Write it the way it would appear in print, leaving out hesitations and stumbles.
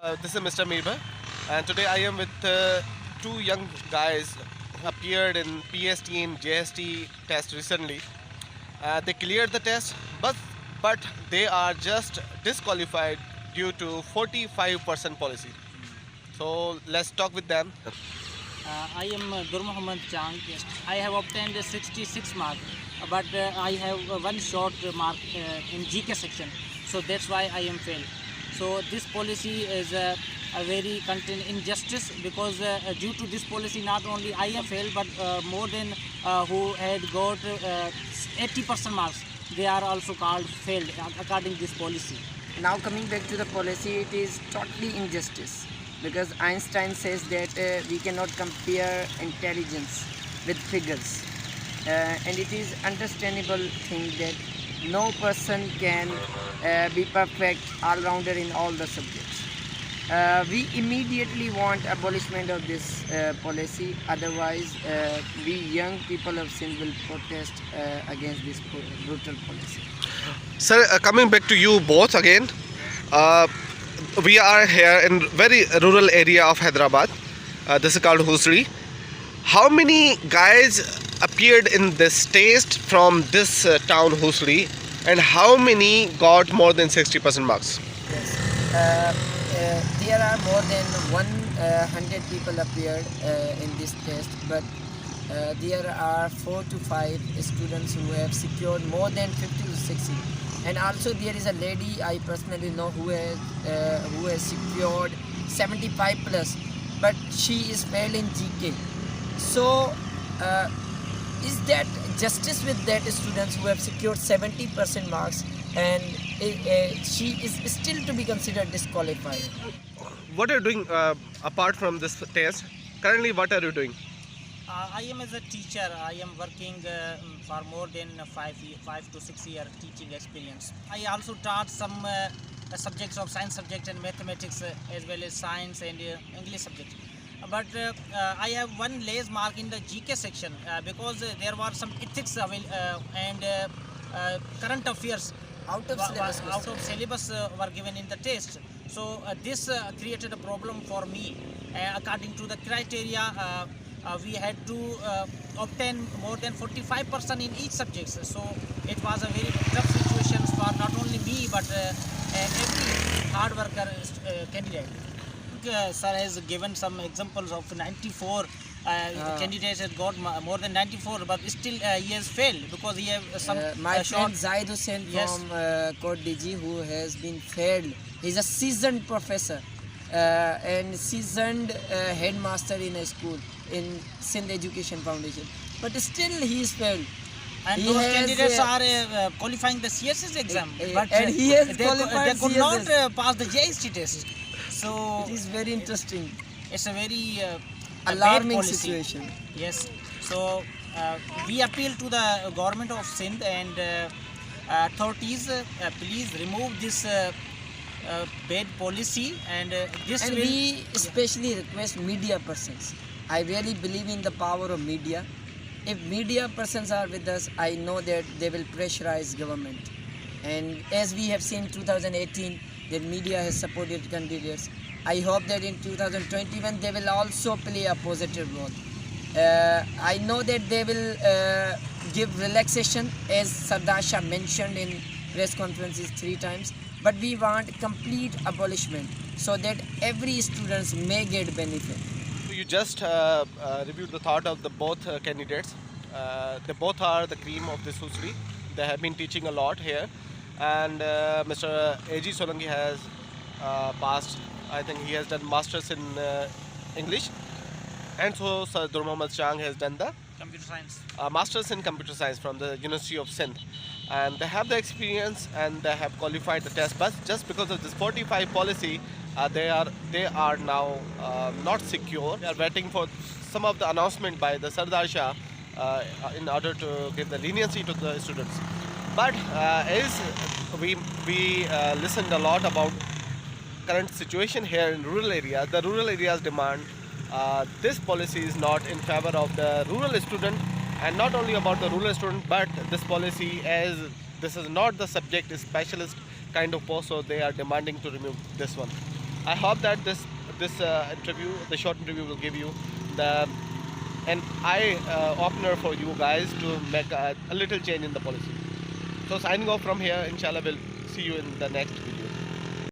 This is Mr. Mirba, and today I am with two young guys who appeared in PST and JST test recently. They cleared the test, but they are just disqualified due to 45% policy. So let's talk with them. I am Gur Muhammad Chang. I have obtained 66 mark, but I have one short mark in GK section, so that's why I am failed. So this policy is a very content injustice because due to this policy, not only I am failed, but more than who had got 80% marks, they are also called failed according to this policy. Now coming back to the policy, it is totally injustice because Einstein says that we cannot compare intelligence with figures, and it is understandable thing that no person can be perfect all-rounder in all the subjects. We immediately want abolishment of this policy, otherwise we young people of Sindh will protest against this brutal policy. Sir, coming back to you both again, we are here in very rural area of Hyderabad. This is called Husri. How many guys appeared in this test from this town Husri, and how many got more than 60% marks? Yes. There are more than 100 people appeared in this test, but there are 4 to 5 students who have secured more than 50 to 60. And also there is a lady I personally know who has secured 75 plus, but she is failed in GK. So is that justice with that students who have secured 70% marks and she is still to be considered disqualified? What are you doing apart from this test? Currently, what are you doing? I am as a teacher. I am working for more than 5 to 6 year teaching experience. I also taught some subjects of science subject and mathematics as well as science and English subject. But I have one less mark in the GK section because there were some ethics and current affairs Out of syllabus were given in the test. So this created a problem for me. According to the criteria, we had to obtain more than 45% in each subject. So it was a very tough situation for not only me but every hard worker candidate. Sir has given some examples of 94 candidates had got more than 94, but still he has failed because he have some my short. friend Zaid Hussain Yes. from Court DG, who has been failed. He's a seasoned professor and seasoned headmaster in a school in Sindh Education Foundation, but still he is failed. And He those has, candidates are qualifying the CSS exam, but and he has they qualified could not CSS. pass the JST test. So It is very interesting, it's a very bad alarming policy. situation. Yes. So we appeal to the government of Sindh and authorities. Please remove this bad policy and this And will. we especially request media persons. I really believe in the power of media. If media persons are with us, I know that they will pressurize government. And as we have seen 2018, that media has supported candidates. I hope that in 2021 they will also play a positive role. I know that they will give relaxation, as Sardar Shah mentioned in press conferences 3 times. But we want complete abolishment so that every students may get benefit. You just reviewed the thought of the both candidates. They both are the cream of this Husri. They have been teaching a lot here, and Mr. A.G. Solanki has passed. I think he has done masters in English, and so Sir Dur Muhammad Chang has done the Computer science. masters in computer science from the University of Sindh, and they have the experience and they have qualified the test. But just because of this 45 policy, they are now not secure. They are waiting for some of the announcement by the Sardar Shah in order to give the leniency to the students. But as we listened a lot about current situation here in rural areas, the rural areas demand this policy is not in favor of the rural student, and not only about the rural student, but this policy, as this is not the subject specialist kind of post, so they are demanding to remove this one. I hope that this interview, the short interview, will give you the an eye opener for you guys to make a little change in the policy. So signing off from here, inshallah, we'll see you in the next video.